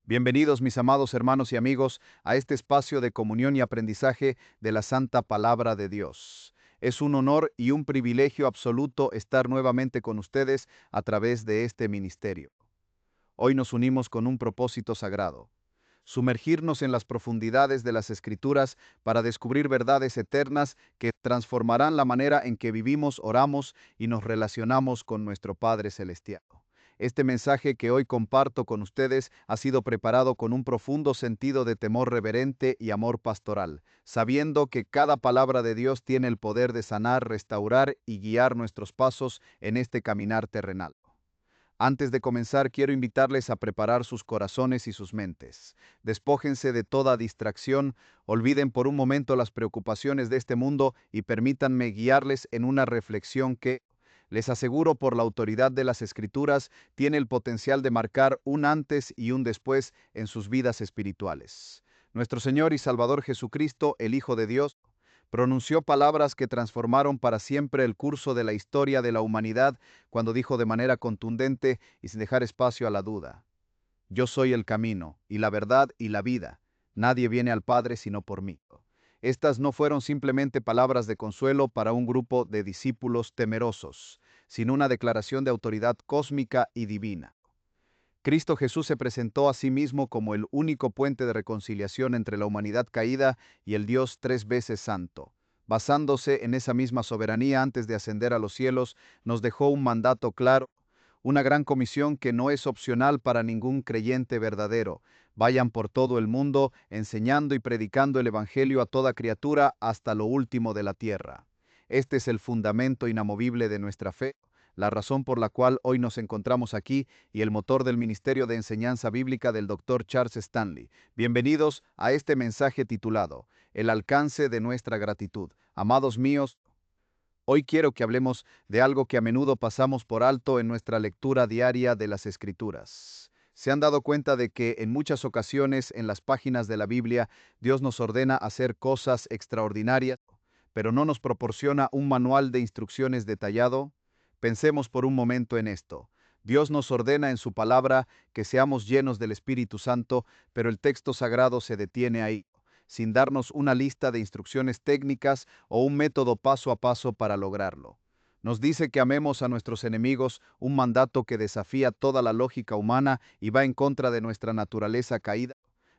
Bienvenidos, mis amados hermanos y amigos, a este espacio de comunión y aprendizaje de la Santa Palabra de Dios. Es un honor y un privilegio absoluto estar nuevamente con ustedes a través de este ministerio. Hoy nos unimos con un propósito sagrado: sumergirnos en las profundidades de las Escrituras para descubrir verdades eternas que transformarán la manera en que vivimos, oramos y nos relacionamos con nuestro Padre Celestial. Este mensaje que hoy comparto con ustedes ha sido preparado con un profundo sentido de temor reverente y amor pastoral, sabiendo que cada palabra de Dios tiene el poder de sanar, restaurar y guiar nuestros pasos en este caminar terrenal. Antes de comenzar, quiero invitarles a preparar sus corazones y sus mentes. Despójense de toda distracción, olviden por un momento las preocupaciones de este mundo y permítanme guiarles en una reflexión que, les aseguro por la autoridad de las Escrituras, tiene el potencial de marcar un antes y un después en sus vidas espirituales. Nuestro Señor y Salvador Jesucristo, el Hijo de Dios, pronunció palabras que transformaron para siempre el curso de la historia de la humanidad cuando dijo de manera contundente y sin dejar espacio a la duda: Yo soy el camino, y la verdad y la vida. Nadie viene al Padre sino por mí. Estas no fueron simplemente palabras de consuelo para un grupo de discípulos temerosos, sino una declaración de autoridad cósmica y divina. Cristo Jesús se presentó a sí mismo como el único puente de reconciliación entre la humanidad caída y el Dios tres veces santo. Basándose en esa misma soberanía antes de ascender a los cielos, nos dejó un mandato claro, una gran comisión que no es opcional para ningún creyente verdadero: vayan por todo el mundo, enseñando y predicando el Evangelio a toda criatura hasta lo último de la tierra. Este es el fundamento inamovible de nuestra fe, la razón por la cual hoy nos encontramos aquí y el motor del Ministerio de Enseñanza Bíblica del Dr. Charles Stanley. Bienvenidos a este mensaje titulado El alcance de nuestra gratitud. Amados míos, hoy quiero que hablemos de algo que a menudo pasamos por alto en nuestra lectura diaria de las Escrituras. ¿Se han dado cuenta de que en muchas ocasiones en las páginas de la Biblia Dios nos ordena hacer cosas extraordinarias, pero no nos proporciona un manual de instrucciones detallado? Pensemos por un momento en esto. Dios nos ordena en su palabra que seamos llenos del Espíritu Santo, pero el texto sagrado se detiene ahí, sin darnos una lista de instrucciones técnicas o un método paso a paso para lograrlo. Nos dice que amemos a nuestros enemigos, un mandato que desafía toda la lógica humana y va en contra de nuestra naturaleza caída,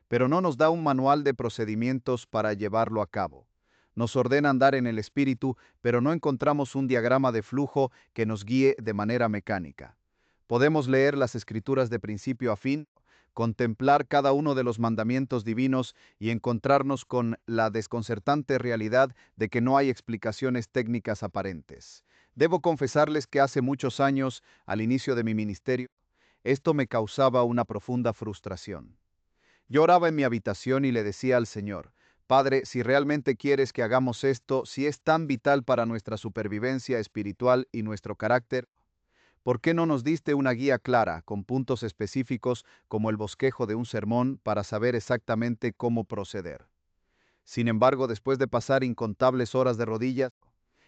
pero no nos da un manual de procedimientos para llevarlo a cabo. Nos ordena andar en el Espíritu, pero no encontramos un diagrama de flujo que nos guíe de manera mecánica. Podemos leer las Escrituras de principio a fin, contemplar cada uno de los mandamientos divinos y encontrarnos con la desconcertante realidad de que no hay explicaciones técnicas aparentes. Debo confesarles que hace muchos años, al inicio de mi ministerio, esto me causaba una profunda frustración. Yo oraba en mi habitación y le decía al Señor: Padre, si realmente quieres que hagamos esto, si es tan vital para nuestra supervivencia espiritual y nuestro carácter, ¿por qué no nos diste una guía clara, con puntos específicos como el bosquejo de un sermón, para saber exactamente cómo proceder? Sin embargo, después de pasar incontables horas de rodillas,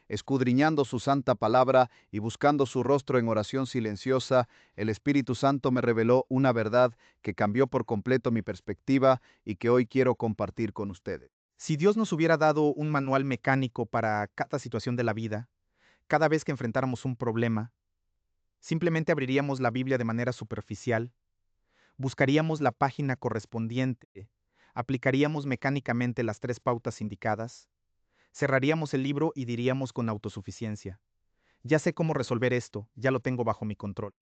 escudriñando su santa palabra y buscando su rostro en oración silenciosa, el Espíritu Santo me reveló una verdad que cambió por completo mi perspectiva y que hoy quiero compartir con ustedes. Si Dios nos hubiera dado un manual mecánico para cada situación de la vida, cada vez que enfrentáramos un problema, simplemente abriríamos la Biblia de manera superficial, buscaríamos la página correspondiente, aplicaríamos mecánicamente las tres pautas indicadas, cerraríamos el libro y diríamos con autosuficiencia: ya sé cómo resolver esto, ya lo tengo bajo mi control.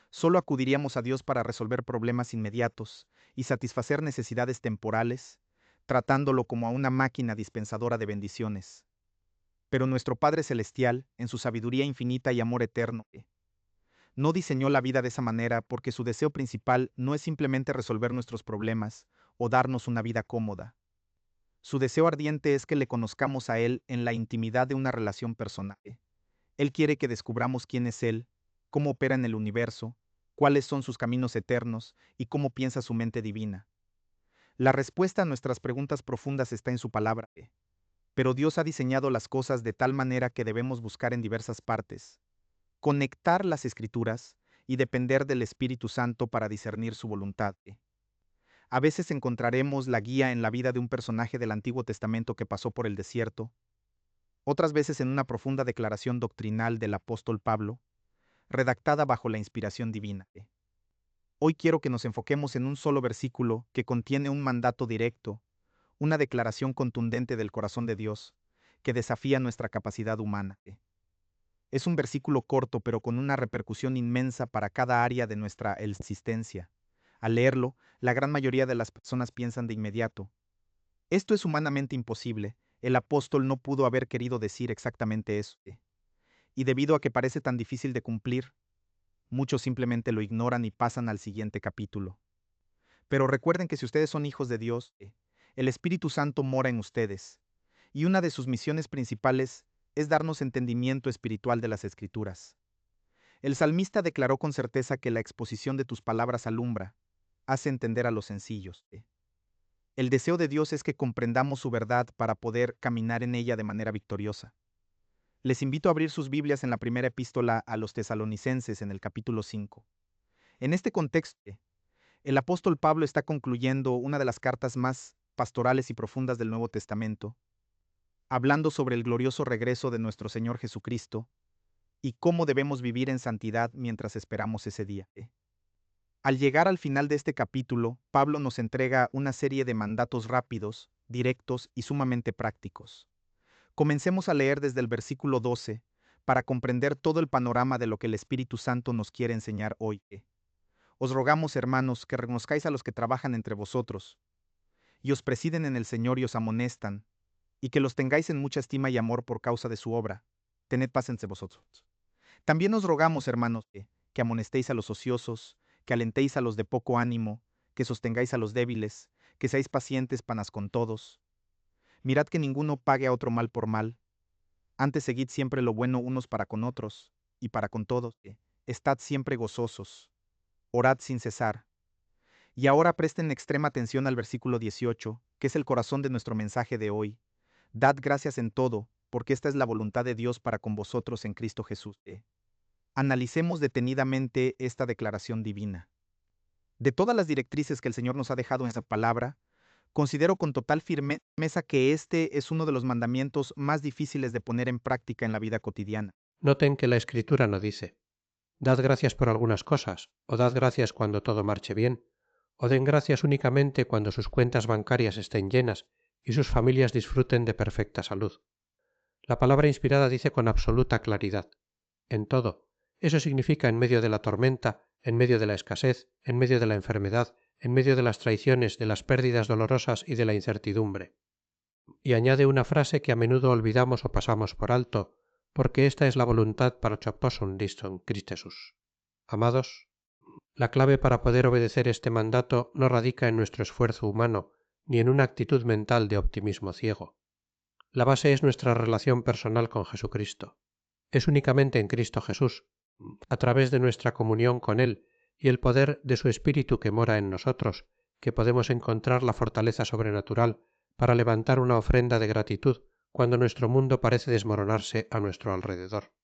Solo acudiríamos a Dios para resolver problemas inmediatos y satisfacer necesidades temporales, tratándolo como a una máquina dispensadora de bendiciones. Pero nuestro Padre Celestial, en su sabiduría infinita y amor eterno, no diseñó la vida de esa manera porque su deseo principal no es simplemente resolver nuestros problemas o darnos una vida cómoda. Su deseo ardiente es que le conozcamos a Él en la intimidad de una relación personal. Él quiere que descubramos quién es Él, cómo opera en el universo, cuáles son sus caminos eternos y cómo piensa su mente divina. La respuesta a nuestras preguntas profundas está en su palabra, pero Dios ha diseñado las cosas de tal manera que debemos buscar en diversas partes, conectar las escrituras y depender del Espíritu Santo para discernir su voluntad. A veces encontraremos la guía en la vida de un personaje del Antiguo Testamento que pasó por el desierto, otras veces en una profunda declaración doctrinal del apóstol Pablo, redactada bajo la inspiración divina. Hoy quiero que nos enfoquemos en un solo versículo que contiene un mandato directo, una declaración contundente del corazón de Dios, que desafía nuestra capacidad humana. Es un versículo corto, pero con una repercusión inmensa para cada área de nuestra existencia. Al leerlo, la gran mayoría de las personas piensan de inmediato: esto es humanamente imposible, el apóstol no pudo haber querido decir exactamente eso. Y debido a que parece tan difícil de cumplir, muchos simplemente lo ignoran y pasan al siguiente capítulo. Pero recuerden que si ustedes son hijos de Dios, el Espíritu Santo mora en ustedes, y una de sus misiones principales es darnos entendimiento espiritual de las Escrituras. El salmista declaró con certeza que la exposición de tus palabras alumbra, hace entender a los sencillos. El deseo de Dios es que comprendamos su verdad para poder caminar en ella de manera victoriosa. Les invito a abrir sus Biblias en la primera epístola a los Tesalonicenses en el capítulo 5. En este contexto, el apóstol Pablo está concluyendo una de las cartas más pastorales y profundas del Nuevo Testamento, hablando sobre el glorioso regreso de nuestro Señor Jesucristo y cómo debemos vivir en santidad mientras esperamos ese día. Al llegar al final de este capítulo, Pablo nos entrega una serie de mandatos rápidos, directos y sumamente prácticos. Comencemos a leer desde el versículo 12 para comprender todo el panorama de lo que el Espíritu Santo nos quiere enseñar hoy. Os rogamos, hermanos, que reconozcáis a los que trabajan entre vosotros, y os presiden en el Señor y os amonestan, y que los tengáis en mucha estima y amor por causa de su obra. Tened paz entre vosotros. También os rogamos, hermanos, que amonestéis a los ociosos, que alentéis a los de poco ánimo, que sostengáis a los débiles, que seáis pacientes panas con todos. Mirad que ninguno pague a otro mal por mal. Antes seguid siempre lo bueno unos para con otros, y para con todos. Estad siempre gozosos. Orad sin cesar. Y ahora presten extrema atención al versículo 18, que es el corazón de nuestro mensaje de hoy. Dad gracias en todo, porque esta es la voluntad de Dios para con vosotros en Cristo Jesús. Analicemos detenidamente esta declaración divina. De todas las directrices que el Señor nos ha dejado en esta palabra, considero con total firmeza que este es uno de los mandamientos más difíciles de poner en práctica en la vida cotidiana. Noten que la Escritura no dice: dad gracias por algunas cosas, o dad gracias cuando todo marche bien, o den gracias únicamente cuando sus cuentas bancarias estén llenas y sus familias disfruten de perfecta salud. La palabra inspirada dice con absoluta claridad: en todo. Eso significa en medio de la tormenta, en medio de la escasez, en medio de la enfermedad, en medio de las traiciones, de las pérdidas dolorosas y de la incertidumbre. Y añade una frase que a menudo olvidamos o pasamos por alto, porque esta es la voluntad para posum distum Christesus. Amados, la clave para poder obedecer este mandato no radica en nuestro esfuerzo humano, ni en una actitud mental de optimismo ciego. La base es nuestra relación personal con Jesucristo. Es únicamente en Cristo Jesús, a través de nuestra comunión con Él y el poder de su Espíritu que mora en nosotros, que podemos encontrar la fortaleza sobrenatural para levantar una ofrenda de gratitud cuando nuestro mundo parece desmoronarse a nuestro alrededor.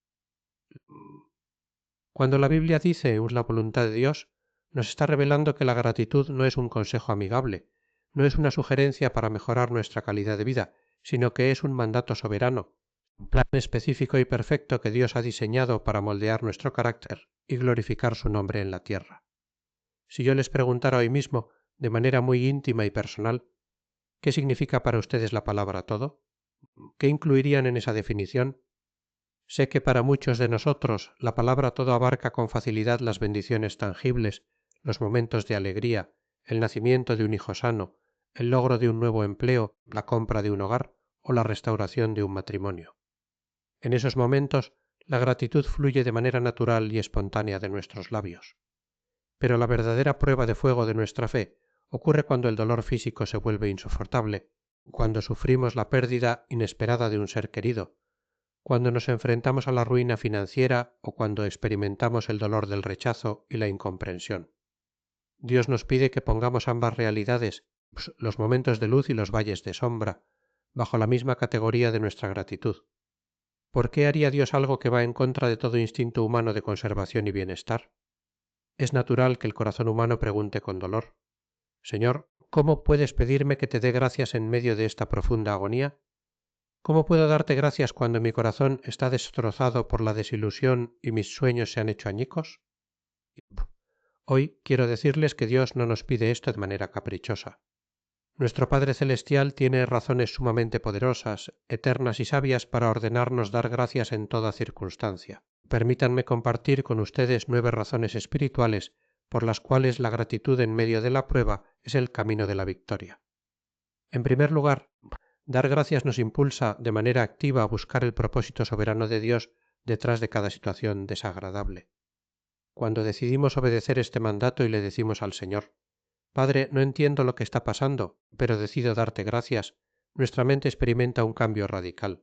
Cuando la Biblia dice es la voluntad de Dios, nos está revelando que la gratitud no es un consejo amigable, no es una sugerencia para mejorar nuestra calidad de vida, sino que es un mandato soberano, un plan específico y perfecto que Dios ha diseñado para moldear nuestro carácter y glorificar su nombre en la tierra. Si yo les preguntara hoy mismo, de manera muy íntima y personal, ¿qué significa para ustedes la palabra todo? ¿Qué incluirían en esa definición? Sé que para muchos de nosotros la palabra todo abarca con facilidad las bendiciones tangibles, los momentos de alegría, el nacimiento de un hijo sano, el logro de un nuevo empleo, la compra de un hogar o la restauración de un matrimonio. En esos momentos, la gratitud fluye de manera natural y espontánea de nuestros labios. Pero la verdadera prueba de fuego de nuestra fe ocurre cuando el dolor físico se vuelve insoportable, cuando sufrimos la pérdida inesperada de un ser querido, cuando nos enfrentamos a la ruina financiera o cuando experimentamos el dolor del rechazo y la incomprensión. Dios nos pide que pongamos ambas realidades, los momentos de luz y los valles de sombra, bajo la misma categoría de nuestra gratitud. ¿Por qué haría Dios algo que va en contra de todo instinto humano de conservación y bienestar? Es natural que el corazón humano pregunte con dolor: Señor, ¿cómo puedes pedirme que te dé gracias en medio de esta profunda agonía? ¿Cómo puedo darte gracias cuando mi corazón está destrozado por la desilusión y mis sueños se han hecho añicos? Hoy quiero decirles que Dios no nos pide esto de manera caprichosa. Nuestro Padre Celestial tiene razones sumamente poderosas, eternas y sabias para ordenarnos dar gracias en toda circunstancia. Permítanme compartir con ustedes 9 razones espirituales por las cuales la gratitud en medio de la prueba es el camino de la victoria. En primer lugar, dar gracias nos impulsa de manera activa a buscar el propósito soberano de Dios detrás de cada situación desagradable. Cuando decidimos obedecer este mandato y le decimos al Señor: Padre, no entiendo lo que está pasando, pero decido darte gracias, nuestra mente experimenta un cambio radical.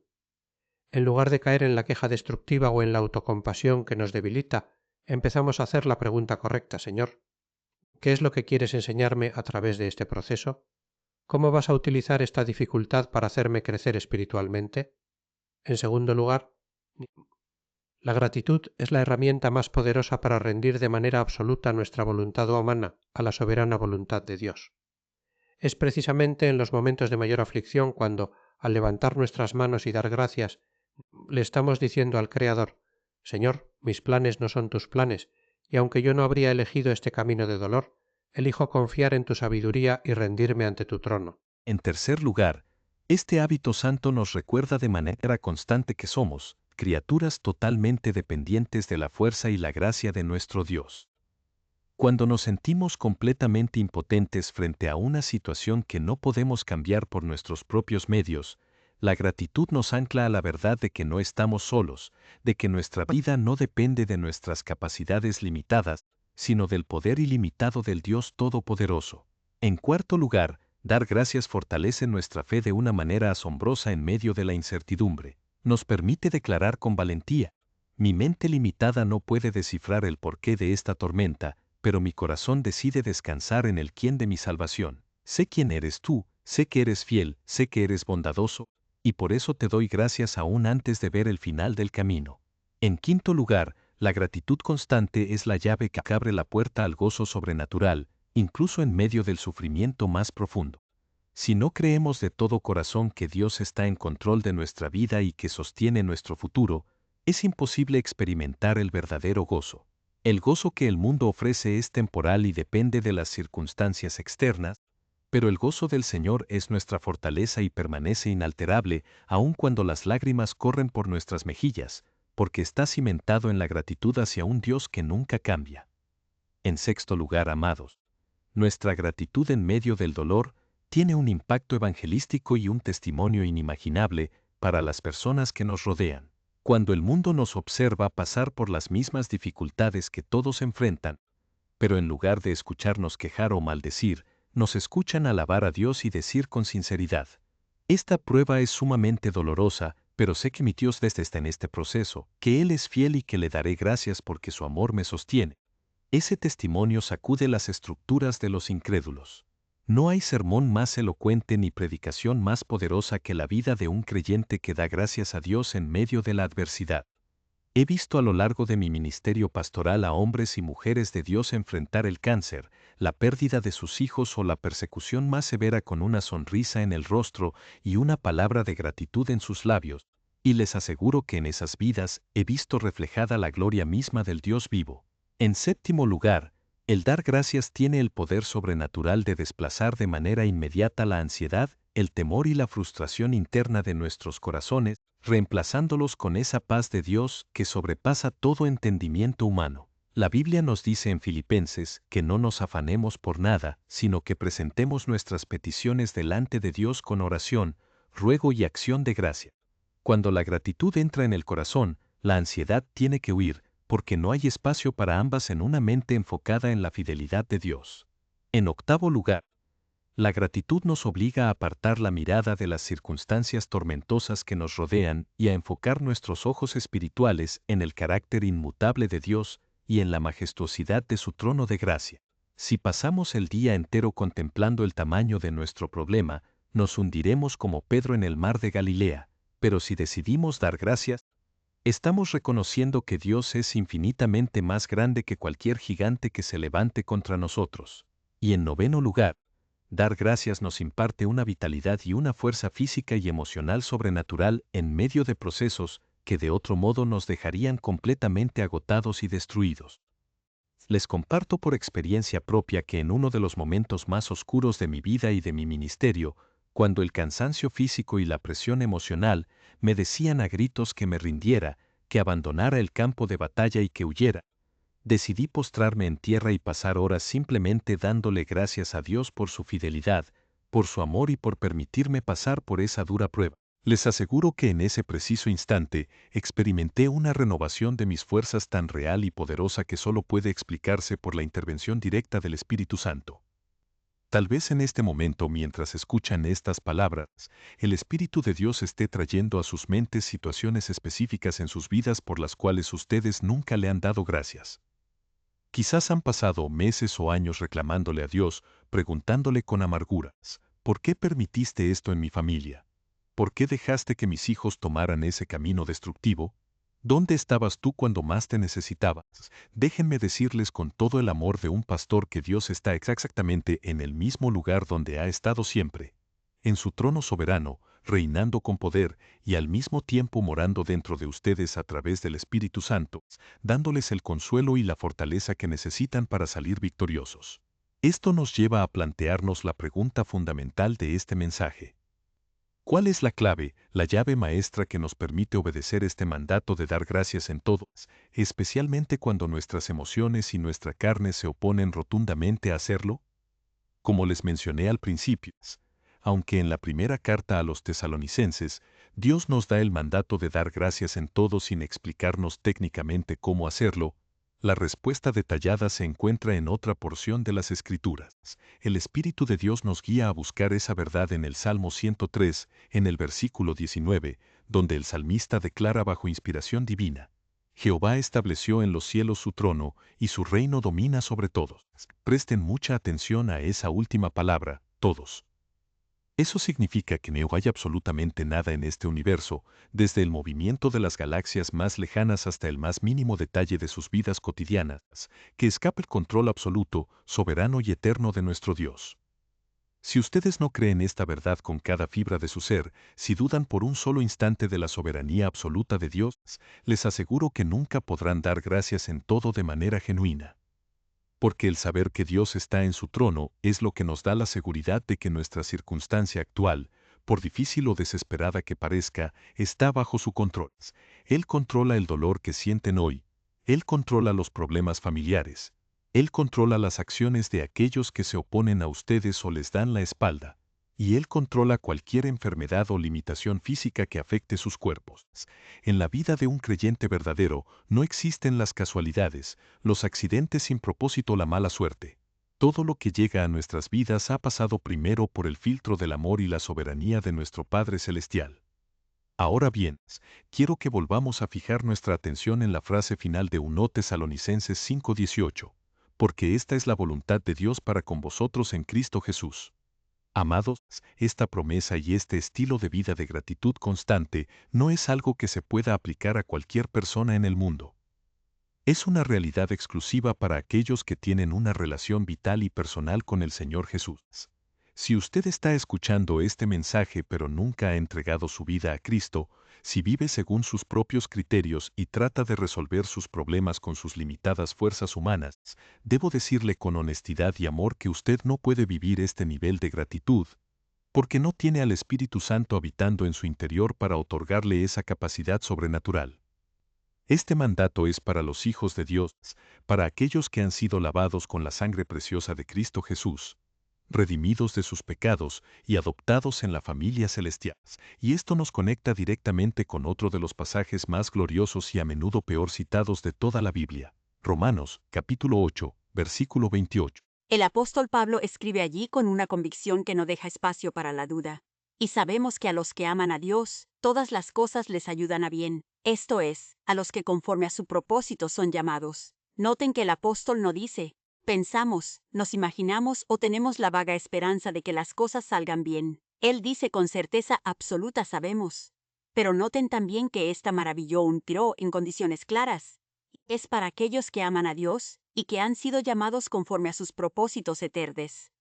En lugar de caer en la queja destructiva o en la autocompasión que nos debilita, empezamos a hacer la pregunta correcta: Señor, ¿qué es lo que quieres enseñarme a través de este proceso? ¿Cómo vas a utilizar esta dificultad para hacerme crecer espiritualmente? En segundo lugar, la gratitud es la herramienta más poderosa para rendir de manera absoluta nuestra voluntad humana a la soberana voluntad de Dios. Es precisamente en los momentos de mayor aflicción cuando, al levantar nuestras manos y dar gracias, le estamos diciendo al Creador: Señor, mis planes no son tus planes, y aunque yo no habría elegido este camino de dolor, elijo confiar en tu sabiduría y rendirme ante tu trono. En tercer lugar, este hábito santo nos recuerda de manera constante que somos criaturas totalmente dependientes de la fuerza y la gracia de nuestro Dios. Cuando nos sentimos completamente impotentes frente a una situación que no podemos cambiar por nuestros propios medios, la gratitud nos ancla a la verdad de que no estamos solos, de que nuestra vida no depende de nuestras capacidades limitadas, sino del poder ilimitado del Dios Todopoderoso. En cuarto lugar, dar gracias fortalece nuestra fe de una manera asombrosa en medio de la incertidumbre. Nos permite declarar con valentía: mi mente limitada no puede descifrar el porqué de esta tormenta, pero mi corazón decide descansar en el quién de mi salvación. Sé quién eres tú, sé que eres fiel, sé que eres bondadoso, y por eso te doy gracias aún antes de ver el final del camino. En quinto lugar, la gratitud constante es la llave que abre la puerta al gozo sobrenatural, incluso en medio del sufrimiento más profundo. Si no creemos de todo corazón que Dios está en control de nuestra vida y que sostiene nuestro futuro, es imposible experimentar el verdadero gozo. El gozo que el mundo ofrece es temporal y depende de las circunstancias externas, pero el gozo del Señor es nuestra fortaleza y permanece inalterable aun cuando las lágrimas corren por nuestras mejillas, porque está cimentado en la gratitud hacia un Dios que nunca cambia. En sexto lugar, amados, nuestra gratitud en medio del dolor tiene un impacto evangelístico y un testimonio inimaginable para las personas que nos rodean. Cuando el mundo nos observa pasar por las mismas dificultades que todos enfrentan, pero en lugar de escucharnos quejar o maldecir, nos escuchan alabar a Dios y decir con sinceridad: esta prueba es sumamente dolorosa, pero sé que mi Dios está en este proceso, que Él es fiel y que le daré gracias porque su amor me sostiene. Ese testimonio sacude las estructuras de los incrédulos. No hay sermón más elocuente ni predicación más poderosa que la vida de un creyente que da gracias a Dios en medio de la adversidad. He visto a lo largo de mi ministerio pastoral a hombres y mujeres de Dios enfrentar el cáncer, la pérdida de sus hijos o la persecución más severa con una sonrisa en el rostro y una palabra de gratitud en sus labios, y les aseguro que en esas vidas he visto reflejada la gloria misma del Dios vivo. En séptimo lugar, el dar gracias tiene el poder sobrenatural de desplazar de manera inmediata la ansiedad, el temor y la frustración interna de nuestros corazones, reemplazándolos con esa paz de Dios que sobrepasa todo entendimiento humano. La Biblia nos dice en Filipenses que no nos afanemos por nada, sino que presentemos nuestras peticiones delante de Dios con oración, ruego y acción de gracia. Cuando la gratitud entra en el corazón, la ansiedad tiene que huir, porque no hay espacio para ambas en una mente enfocada en la fidelidad de Dios. En octavo lugar, la gratitud nos obliga a apartar la mirada de las circunstancias tormentosas que nos rodean y a enfocar nuestros ojos espirituales en el carácter inmutable de Dios y en la majestuosidad de su trono de gracia. Si pasamos el día entero contemplando el tamaño de nuestro problema, nos hundiremos como Pedro en el mar de Galilea, pero si decidimos dar gracias, estamos reconociendo que Dios es infinitamente más grande que cualquier gigante que se levante contra nosotros. Y en noveno lugar, Dar gracias nos imparte una vitalidad y una fuerza física y emocional sobrenatural en medio de procesos que de otro modo nos dejarían completamente agotados y destruidos. Les comparto por experiencia propia que en uno de los momentos más oscuros de mi vida y de mi ministerio, cuando el cansancio físico y la presión emocional me decían a gritos que me rindiera, que abandonara el campo de batalla y que huyera, decidí postrarme en tierra y pasar horas simplemente dándole gracias a Dios por su fidelidad, por su amor y por permitirme pasar por esa dura prueba. Les aseguro que en ese preciso instante experimenté una renovación de mis fuerzas tan real y poderosa que solo puede explicarse por la intervención directa del Espíritu Santo. Tal vez en este momento, mientras escuchan estas palabras, el Espíritu de Dios esté trayendo a sus mentes situaciones específicas en sus vidas por las cuales ustedes nunca le han dado gracias. Quizás han pasado meses o años reclamándole a Dios, preguntándole con amarguras, ¿por qué permitiste esto en mi familia? ¿Por qué dejaste que mis hijos tomaran ese camino destructivo? ¿Dónde estabas tú cuando más te necesitabas? Déjenme decirles con todo el amor de un pastor que Dios está exactamente en el mismo lugar donde ha estado siempre, en su trono soberano, reinando con poder y al mismo tiempo morando dentro de ustedes a través del Espíritu Santo, dándoles el consuelo y la fortaleza que necesitan para salir victoriosos. Esto nos lleva a plantearnos la pregunta fundamental de este mensaje. ¿Cuál es la clave, la llave maestra que nos permite obedecer este mandato de dar gracias en todo, especialmente cuando nuestras emociones y nuestra carne se oponen rotundamente a hacerlo? Como les mencioné al principio, aunque en la primera carta a los tesalonicenses, Dios nos da el mandato de dar gracias en todo sin explicarnos técnicamente cómo hacerlo, la respuesta detallada se encuentra en otra porción de las Escrituras. El Espíritu de Dios nos guía a buscar esa verdad en el Salmo 103, en el versículo 19, donde el salmista declara bajo inspiración divina: Jehová estableció en los cielos su trono, y su reino domina sobre todos. Presten mucha atención a esa última palabra, todos. Eso significa que no hay absolutamente nada en este universo, desde el movimiento de las galaxias más lejanas hasta el más mínimo detalle de sus vidas cotidianas, que escape el control absoluto, soberano y eterno de nuestro Dios. Si ustedes no creen esta verdad con cada fibra de su ser, si dudan por un solo instante de la soberanía absoluta de Dios, les aseguro que nunca podrán dar gracias en todo de manera genuina. Porque el saber que Dios está en su trono es lo que nos da la seguridad de que nuestra circunstancia actual, por difícil o desesperada que parezca, está bajo su control. Él controla el dolor que sienten hoy. Él controla los problemas familiares. Él controla las acciones de aquellos que se oponen a ustedes o les dan la espalda. Y Él controla cualquier enfermedad o limitación física que afecte sus cuerpos. En la vida de un creyente verdadero no existen las casualidades, los accidentes sin propósito o la mala suerte. Todo lo que llega a nuestras vidas ha pasado primero por el filtro del amor y la soberanía de nuestro Padre Celestial. Ahora bien, quiero que volvamos a fijar nuestra atención en la frase final de 1 Tesalonicenses 5:18, porque esta es la voluntad de Dios para con vosotros en Cristo Jesús. Amados, esta promesa y este estilo de vida de gratitud constante no es algo que se pueda aplicar a cualquier persona en el mundo. Es una realidad exclusiva para aquellos que tienen una relación vital y personal con el Señor Jesús. Si usted está escuchando este mensaje pero nunca ha entregado su vida a Cristo, si vive según sus propios criterios y trata de resolver sus problemas con sus limitadas fuerzas humanas, debo decirle con honestidad y amor que usted no puede vivir este nivel de gratitud, porque no tiene al Espíritu Santo habitando en su interior para otorgarle esa capacidad sobrenatural. Este mandato es para los hijos de Dios, para aquellos que han sido lavados con la sangre preciosa de Cristo Jesús, redimidos de sus pecados y adoptados en la familia celestial. Y esto nos conecta directamente con otro de los pasajes más gloriosos y a menudo peor citados de toda la Biblia. Romanos, capítulo 8, versículo 28. El apóstol Pablo escribe allí con una convicción que no deja espacio para la duda. Y sabemos que a los que aman a Dios, todas las cosas les ayudan a bien, esto es, a los que conforme a su propósito son llamados. Noten que el apóstol no dice: pensamos, nos imaginamos o tenemos la vaga esperanza de que las cosas salgan bien. Él dice con certeza absoluta: sabemos. Pero noten también que esta maravilló un tiró en condiciones claras. Es para aquellos que aman a Dios y que han sido llamados conforme a sus propósitos eternos.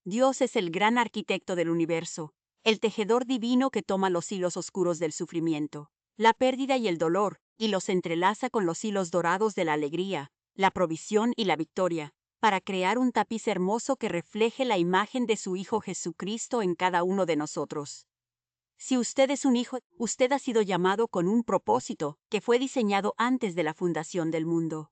Dios es el gran arquitecto del universo, el tejedor divino que toma los hilos oscuros del sufrimiento, la pérdida y el dolor, y los entrelaza con los hilos dorados de la alegría, la provisión y la victoria, para crear un tapiz hermoso que refleje la imagen de su Hijo Jesucristo en cada uno de nosotros. Si usted es un hijo, usted ha sido llamado con un propósito que fue diseñado antes de la fundación del mundo.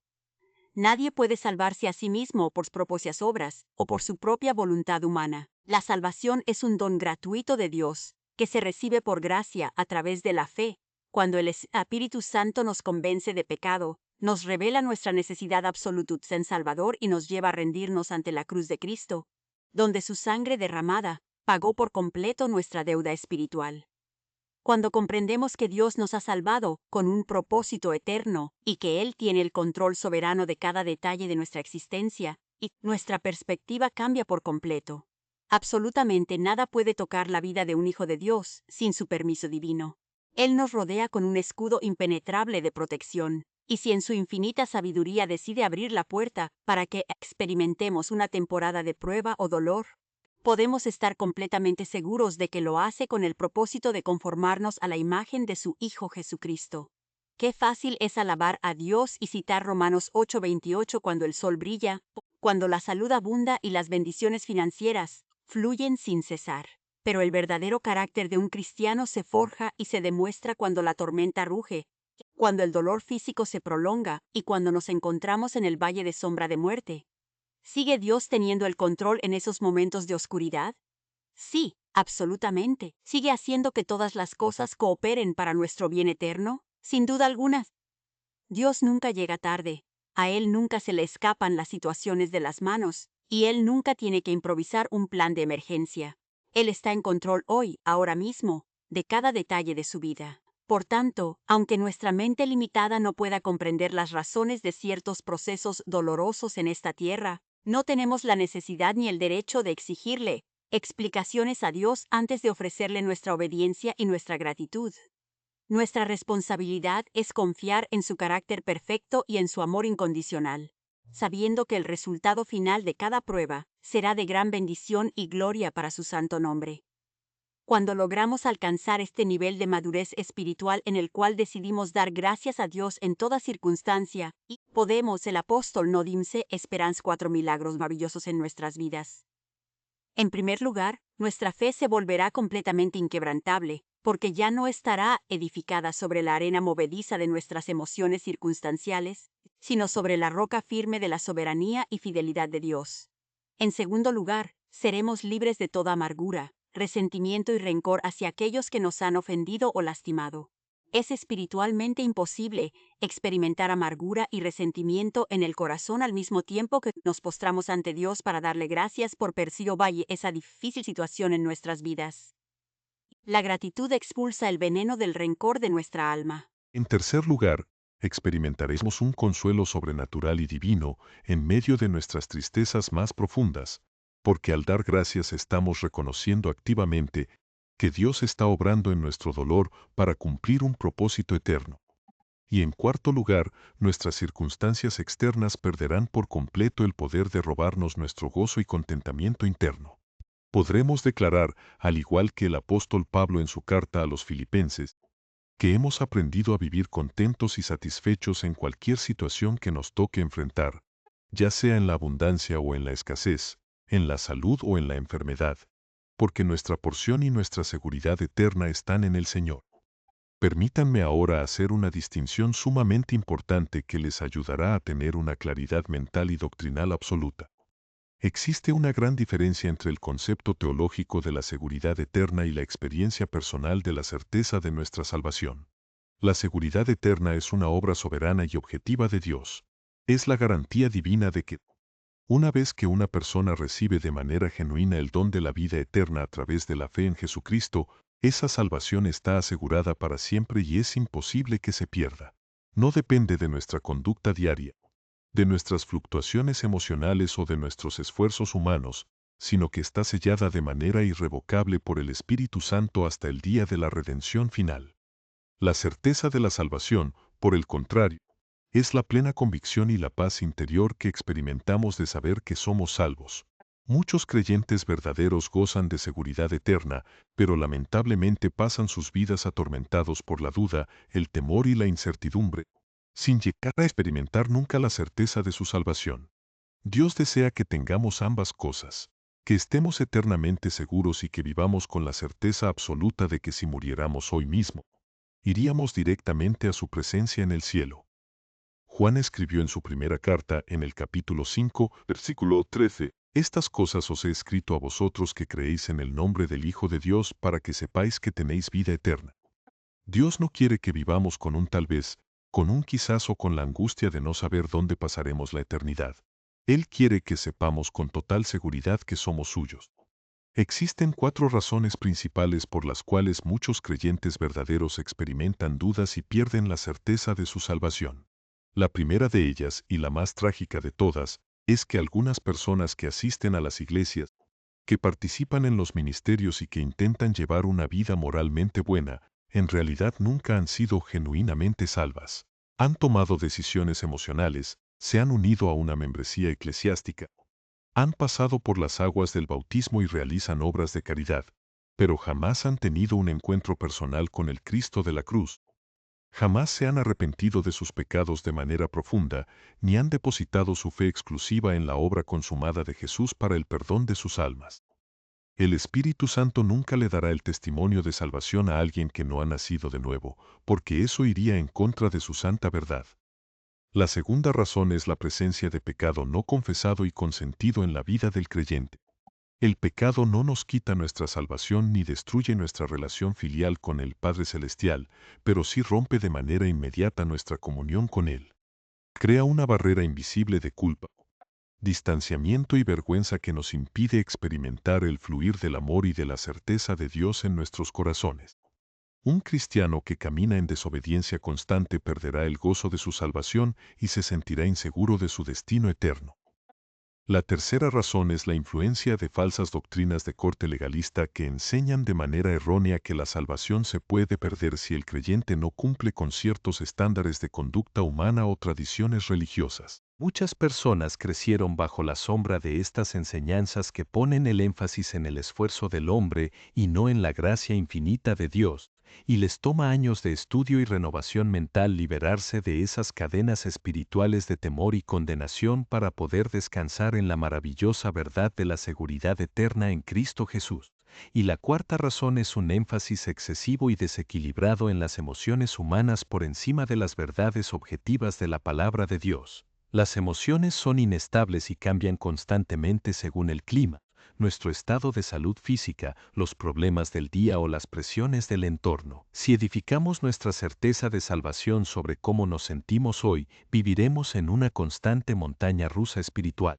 Nadie puede salvarse a sí mismo por sus propias obras o por su propia voluntad humana. La salvación es un don gratuito de Dios, que se recibe por gracia a través de la fe. Cuando el Espíritu Santo nos convence de pecado, nos revela nuestra necesidad absoluta en Salvador y nos lleva a rendirnos ante la cruz de Cristo, donde su sangre derramada pagó por completo nuestra deuda espiritual. Cuando comprendemos que Dios nos ha salvado con un propósito eterno y que Él tiene el control soberano de cada detalle de nuestra existencia, y nuestra perspectiva cambia por completo. Absolutamente nada puede tocar la vida de un hijo de Dios sin su permiso divino. Él nos rodea con un escudo impenetrable de protección, y si en su infinita sabiduría decide abrir la puerta para que experimentemos una temporada de prueba o dolor, podemos estar completamente seguros de que lo hace con el propósito de conformarnos a la imagen de su Hijo Jesucristo. Qué fácil es alabar a Dios y citar Romanos 8:28 cuando el sol brilla, cuando la salud abunda y las bendiciones financieras fluyen sin cesar. Pero el verdadero carácter de un cristiano se forja y se demuestra cuando la tormenta ruge, cuando el dolor físico se prolonga y cuando nos encontramos en el valle de sombra de muerte. ¿Sigue Dios teniendo el control en esos momentos de oscuridad? Sí, absolutamente. ¿Sigue haciendo que todas las cosas cooperen para nuestro bien eterno? Sin duda alguna. Dios nunca llega tarde. A Él nunca se le escapan las situaciones de las manos, y Él nunca tiene que improvisar un plan de emergencia. Él está en control hoy, ahora mismo, de cada detalle de su vida. Por tanto, aunque nuestra mente limitada no pueda comprender las razones de ciertos procesos dolorosos en esta tierra, no tenemos la necesidad ni el derecho de exigirle explicaciones a Dios antes de ofrecerle nuestra obediencia y nuestra gratitud. Nuestra responsabilidad es confiar en su carácter perfecto y en su amor incondicional, sabiendo que el resultado final de cada prueba será de gran bendición y gloria para su santo nombre. Cuando logramos alcanzar este nivel de madurez espiritual en el cual decidimos dar gracias a Dios en toda circunstancia, y podemos, el apóstol no dice, esperanza 4 milagros maravillosos en nuestras vidas. En primer lugar, nuestra fe se volverá completamente inquebrantable, porque ya no estará edificada sobre la arena movediza de nuestras emociones circunstanciales, sino sobre la roca firme de la soberanía y fidelidad de Dios. En segundo lugar, seremos libres de toda amargura, resentimiento y rencor hacia aquellos que nos han ofendido o lastimado. Es espiritualmente imposible experimentar amargura y resentimiento en el corazón al mismo tiempo que nos postramos ante Dios para darle gracias por percibir valle esa difícil situación en nuestras vidas. La gratitud expulsa el veneno del rencor de nuestra alma. En tercer lugar, experimentaremos un consuelo sobrenatural y divino en medio de nuestras tristezas más profundas, porque al dar gracias estamos reconociendo activamente que Dios está obrando en nuestro dolor para cumplir un propósito eterno. Y en cuarto lugar, nuestras circunstancias externas perderán por completo el poder de robarnos nuestro gozo y contentamiento interno. Podremos declarar, al igual que el apóstol Pablo en su carta a los Filipenses, que hemos aprendido a vivir contentos y satisfechos en cualquier situación que nos toque enfrentar, ya sea en la abundancia o en la escasez, en la salud o en la enfermedad, porque nuestra porción y nuestra seguridad eterna están en el Señor. Permítanme ahora hacer una distinción sumamente importante que les ayudará a tener una claridad mental y doctrinal absoluta. Existe una gran diferencia entre el concepto teológico de la seguridad eterna y la experiencia personal de la certeza de nuestra salvación. La seguridad eterna es una obra soberana y objetiva de Dios. Es la garantía divina de que, una vez que una persona recibe de manera genuina el don de la vida eterna a través de la fe en Jesucristo, esa salvación está asegurada para siempre y es imposible que se pierda. No depende de nuestra conducta diaria, de nuestras fluctuaciones emocionales o de nuestros esfuerzos humanos, sino que está sellada de manera irrevocable por el Espíritu Santo hasta el día de la redención final. La certeza de la salvación, por el contrario, es la plena convicción y la paz interior que experimentamos de saber que somos salvos. Muchos creyentes verdaderos gozan de seguridad eterna, pero lamentablemente pasan sus vidas atormentados por la duda, el temor y la incertidumbre, sin llegar a experimentar nunca la certeza de su salvación. Dios desea que tengamos ambas cosas, que estemos eternamente seguros y que vivamos con la certeza absoluta de que si muriéramos hoy mismo, iríamos directamente a su presencia en el cielo. Juan escribió en su primera carta, en el capítulo 5, versículo 13, «Estas cosas os he escrito a vosotros que creéis en el nombre del Hijo de Dios para que sepáis que tenéis vida eterna». Dios no quiere que vivamos con un tal vez, con un quizás o con la angustia de no saber dónde pasaremos la eternidad. Él quiere que sepamos con total seguridad que somos suyos. Existen 4 razones principales por las cuales muchos creyentes verdaderos experimentan dudas y pierden la certeza de su salvación. La primera de ellas, y la más trágica de todas, es que algunas personas que asisten a las iglesias, que participan en los ministerios y que intentan llevar una vida moralmente buena, en realidad nunca han sido genuinamente salvas. Han tomado decisiones emocionales, se han unido a una membresía eclesiástica, han pasado por las aguas del bautismo y realizan obras de caridad, pero jamás han tenido un encuentro personal con el Cristo de la cruz. Jamás se han arrepentido de sus pecados de manera profunda, ni han depositado su fe exclusiva en la obra consumada de Jesús para el perdón de sus almas. El Espíritu Santo nunca le dará el testimonio de salvación a alguien que no ha nacido de nuevo, porque eso iría en contra de su santa verdad. La segunda razón es la presencia de pecado no confesado y consentido en la vida del creyente. El pecado no nos quita nuestra salvación ni destruye nuestra relación filial con el Padre Celestial, pero sí rompe de manera inmediata nuestra comunión con Él. Crea una barrera invisible de culpa, distanciamiento y vergüenza que nos impide experimentar el fluir del amor y de la certeza de Dios en nuestros corazones. Un cristiano que camina en desobediencia constante perderá el gozo de su salvación y se sentirá inseguro de su destino eterno. La tercera razón es la influencia de falsas doctrinas de corte legalista que enseñan de manera errónea que la salvación se puede perder si el creyente no cumple con ciertos estándares de conducta humana o tradiciones religiosas. Muchas personas crecieron bajo la sombra de estas enseñanzas que ponen el énfasis en el esfuerzo del hombre y no en la gracia infinita de Dios, y les toma años de estudio y renovación mental liberarse de esas cadenas espirituales de temor y condenación para poder descansar en la maravillosa verdad de la seguridad eterna en Cristo Jesús. Y la cuarta razón es un énfasis excesivo y desequilibrado en las emociones humanas por encima de las verdades objetivas de la palabra de Dios. Las emociones son inestables y cambian constantemente según el clima, nuestro estado de salud física, los problemas del día o las presiones del entorno. Si edificamos nuestra certeza de salvación sobre cómo nos sentimos hoy, viviremos en una constante montaña rusa espiritual.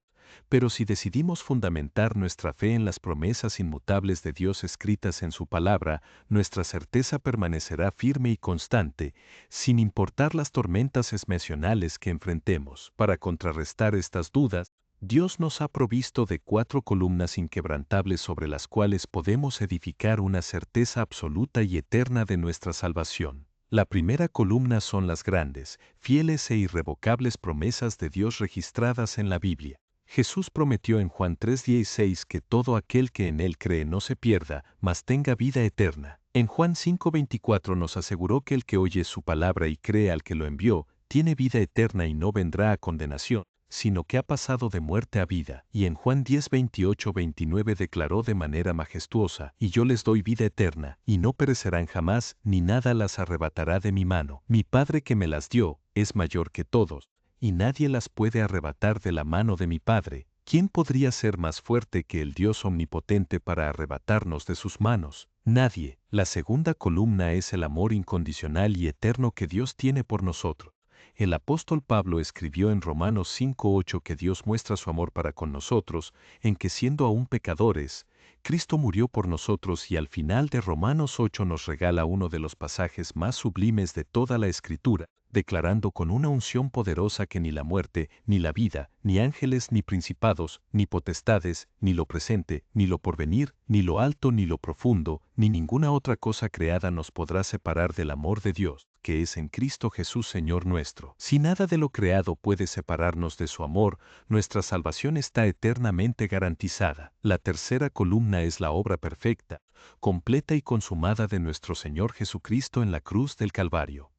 Pero si decidimos fundamentar nuestra fe en las promesas inmutables de Dios escritas en su palabra, nuestra certeza permanecerá firme y constante, sin importar las tormentas emocionales que enfrentemos. Para contrarrestar estas dudas, Dios nos ha provisto de 4 columnas inquebrantables sobre las cuales podemos edificar una certeza absoluta y eterna de nuestra salvación. La primera columna son las grandes, fieles e irrevocables promesas de Dios registradas en la Biblia. Jesús prometió en Juan 3:16 que todo aquel que en Él cree no se pierda, mas tenga vida eterna. En Juan 5:24 nos aseguró que el que oye su palabra y cree al que lo envió, tiene vida eterna y no vendrá a condenación, sino que ha pasado de muerte a vida. Y en Juan 10:28-29 declaró de manera majestuosa, y yo les doy vida eterna, y no perecerán jamás, ni nada las arrebatará de mi mano. Mi Padre que me las dio, es mayor que todos, y nadie las puede arrebatar de la mano de mi Padre. ¿Quién podría ser más fuerte que el Dios omnipotente para arrebatarnos de sus manos? Nadie. La segunda columna es el amor incondicional y eterno que Dios tiene por nosotros. El apóstol Pablo escribió en Romanos 5:8 que Dios muestra su amor para con nosotros, en que siendo aún pecadores, Cristo murió por nosotros, y al final de Romanos 8 nos regala uno de los pasajes más sublimes de toda la Escritura. declarando con una unción poderosa que ni la muerte, ni la vida, ni ángeles, ni principados, ni potestades, ni lo presente, ni lo porvenir, ni lo alto, ni lo profundo, ni ninguna otra cosa creada nos podrá separar del amor de Dios, que es en Cristo Jesús Señor nuestro. Si nada de lo creado puede separarnos de su amor, nuestra salvación está eternamente garantizada. La tercera columna es la obra perfecta, completa y consumada de nuestro Señor Jesucristo en la cruz del Calvario.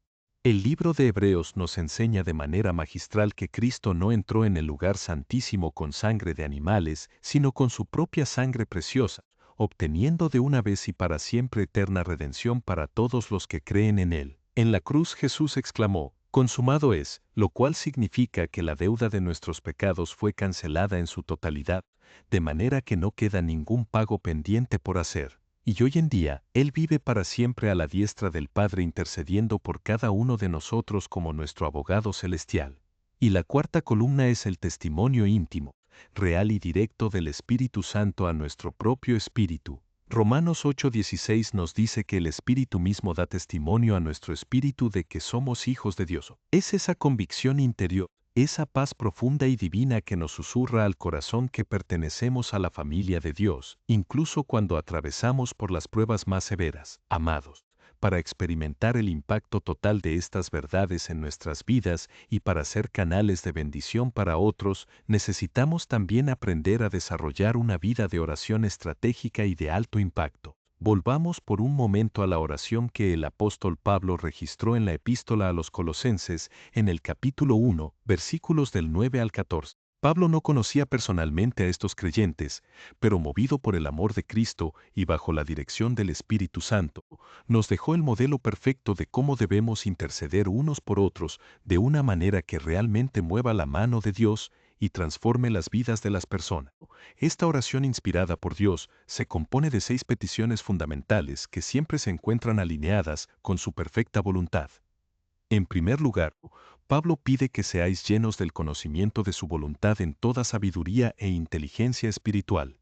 El libro de Hebreos nos enseña de manera magistral que Cristo no entró en el lugar santísimo con sangre de animales, sino con su propia sangre preciosa, obteniendo de una vez y para siempre eterna redención para todos los que creen en Él. En la cruz Jesús exclamó, «Consumado es», lo cual significa que la deuda de nuestros pecados fue cancelada en su totalidad, de manera que no queda ningún pago pendiente por hacer. Y hoy en día, Él vive para siempre a la diestra del Padre intercediendo por cada uno de nosotros como nuestro abogado celestial. Y la cuarta columna es el testimonio íntimo, real y directo del Espíritu Santo a nuestro propio espíritu. Romanos 8:16 nos dice que el Espíritu mismo da testimonio a nuestro espíritu de que somos hijos de Dios. Es esa convicción interior, esa paz profunda y divina que nos susurra al corazón que pertenecemos a la familia de Dios, incluso cuando atravesamos por las pruebas más severas. Amados, para experimentar el impacto total de estas verdades en nuestras vidas y para ser canales de bendición para otros, necesitamos también aprender a desarrollar una vida de oración estratégica y de alto impacto. Volvamos por un momento a la oración que el apóstol Pablo registró en la epístola a los Colosenses, en el capítulo 1, versículos del 9 al 14. Pablo no conocía personalmente a estos creyentes, pero movido por el amor de Cristo y bajo la dirección del Espíritu Santo, nos dejó el modelo perfecto de cómo debemos interceder unos por otros de una manera que realmente mueva la mano de Dios y transforme las vidas de las personas. Esta oración inspirada por Dios se compone de 6 peticiones fundamentales que siempre se encuentran alineadas con su perfecta voluntad. En primer lugar, Pablo pide que seáis llenos del conocimiento de su voluntad en toda sabiduría e inteligencia espiritual.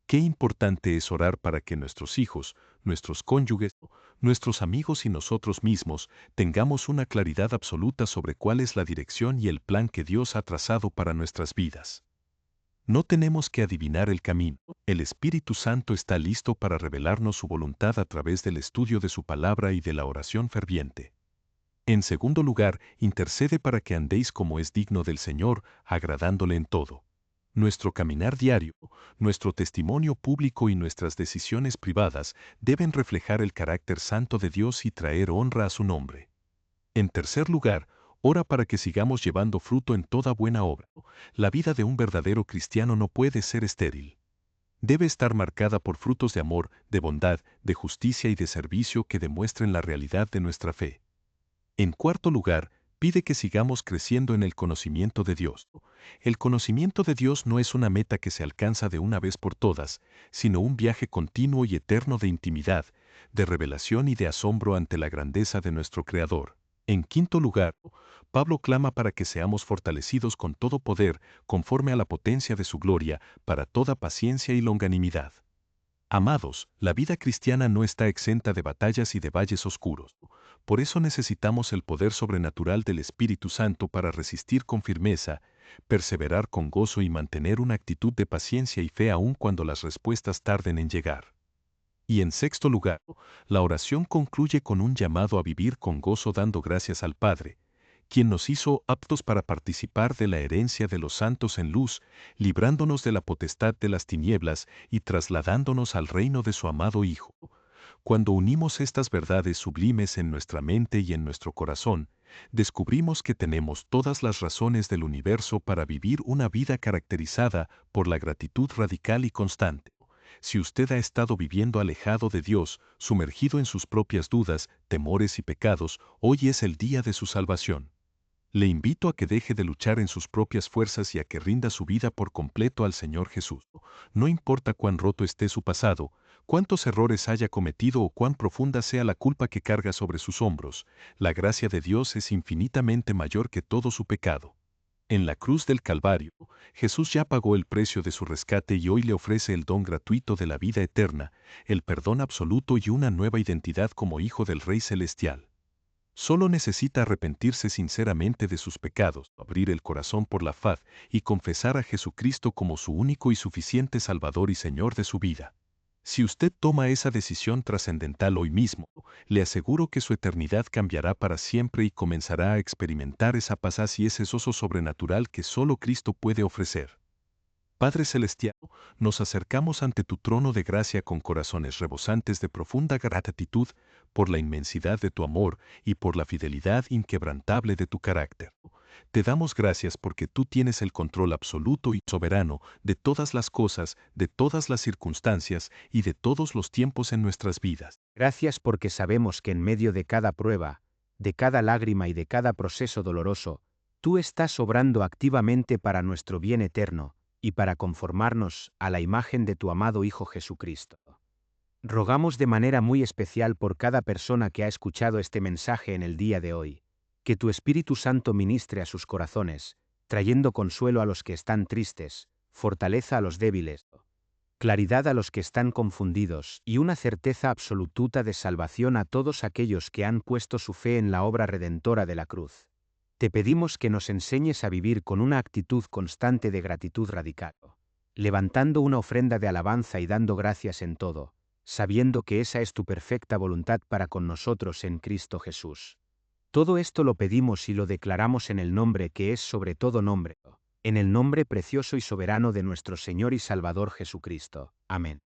Qué importante es orar para que nuestros hijos, nuestros cónyuges, nuestros amigos y nosotros mismos tengamos una claridad absoluta sobre cuál es la dirección y el plan que Dios ha trazado para nuestras vidas. No tenemos que adivinar el camino. El Espíritu Santo está listo para revelarnos su voluntad a través del estudio de su palabra y de la oración ferviente. En segundo lugar, intercede para que andéis como es digno del Señor, agradándole en todo. Nuestro caminar diario, nuestro testimonio público y nuestras decisiones privadas deben reflejar el carácter santo de Dios y traer honra a su nombre. En tercer lugar, ora para que sigamos llevando fruto en toda buena obra. La vida de un verdadero cristiano no puede ser estéril. Debe estar marcada por frutos de amor, de bondad, de justicia y de servicio que demuestren la realidad de nuestra fe. En cuarto lugar, pide que sigamos creciendo en el conocimiento de Dios. El conocimiento de Dios no es una meta que se alcanza de una vez por todas, sino un viaje continuo y eterno de intimidad, de revelación y de asombro ante la grandeza de nuestro Creador. En quinto lugar, Pablo clama para que seamos fortalecidos con todo poder, conforme a la potencia de su gloria, para toda paciencia y longanimidad. Amados, la vida cristiana no está exenta de batallas y de valles oscuros. Por eso necesitamos el poder sobrenatural del Espíritu Santo para resistir con firmeza, perseverar con gozo y mantener una actitud de paciencia y fe aun cuando las respuestas tarden en llegar. Y en sexto lugar, la oración concluye con un llamado a vivir con gozo dando gracias al Padre, quien nos hizo aptos para participar de la herencia de los santos en luz, librándonos de la potestad de las tinieblas y trasladándonos al reino de su amado Hijo. Cuando unimos estas verdades sublimes en nuestra mente y en nuestro corazón, descubrimos que tenemos todas las razones del universo para vivir una vida caracterizada por la gratitud radical y constante. Si usted ha estado viviendo alejado de Dios, sumergido en sus propias dudas, temores y pecados, hoy es el día de su salvación. Le invito a que deje de luchar en sus propias fuerzas y a que rinda su vida por completo al Señor Jesús. No importa cuán roto esté su pasado, cuántos errores haya cometido o cuán profunda sea la culpa que carga sobre sus hombros, la gracia de Dios es infinitamente mayor que todo su pecado. En la cruz del Calvario, Jesús ya pagó el precio de su rescate y hoy le ofrece el don gratuito de la vida eterna, el perdón absoluto y una nueva identidad como hijo del Rey Celestial. Solo necesita arrepentirse sinceramente de sus pecados, abrir el corazón por la fe y confesar a Jesucristo como su único y suficiente Salvador y Señor de su vida. Si usted toma esa decisión trascendental hoy mismo, le aseguro que su eternidad cambiará para siempre y comenzará a experimentar esa paz y ese gozo sobrenatural que solo Cristo puede ofrecer. Padre Celestial, nos acercamos ante tu trono de gracia con corazones rebosantes de profunda gratitud por la inmensidad de tu amor y por la fidelidad inquebrantable de tu carácter. Te damos gracias porque tú tienes el control absoluto y soberano de todas las cosas, de todas las circunstancias y de todos los tiempos en nuestras vidas. Gracias porque sabemos que en medio de cada prueba, de cada lágrima y de cada proceso doloroso, tú estás obrando activamente para nuestro bien eterno y para conformarnos a la imagen de tu amado Hijo Jesucristo. Rogamos de manera muy especial por cada persona que ha escuchado este mensaje en el día de hoy, que tu Espíritu Santo ministre a sus corazones, trayendo consuelo a los que están tristes, fortaleza a los débiles, claridad a los que están confundidos y una certeza absoluta de salvación a todos aquellos que han puesto su fe en la obra redentora de la cruz. Te pedimos que nos enseñes a vivir con una actitud constante de gratitud radical, levantando una ofrenda de alabanza y dando gracias en todo, sabiendo que esa es tu perfecta voluntad para con nosotros en Cristo Jesús. Todo esto lo pedimos y lo declaramos en el nombre que es sobre todo nombre, en el nombre precioso y soberano de nuestro Señor y Salvador Jesucristo. Amén.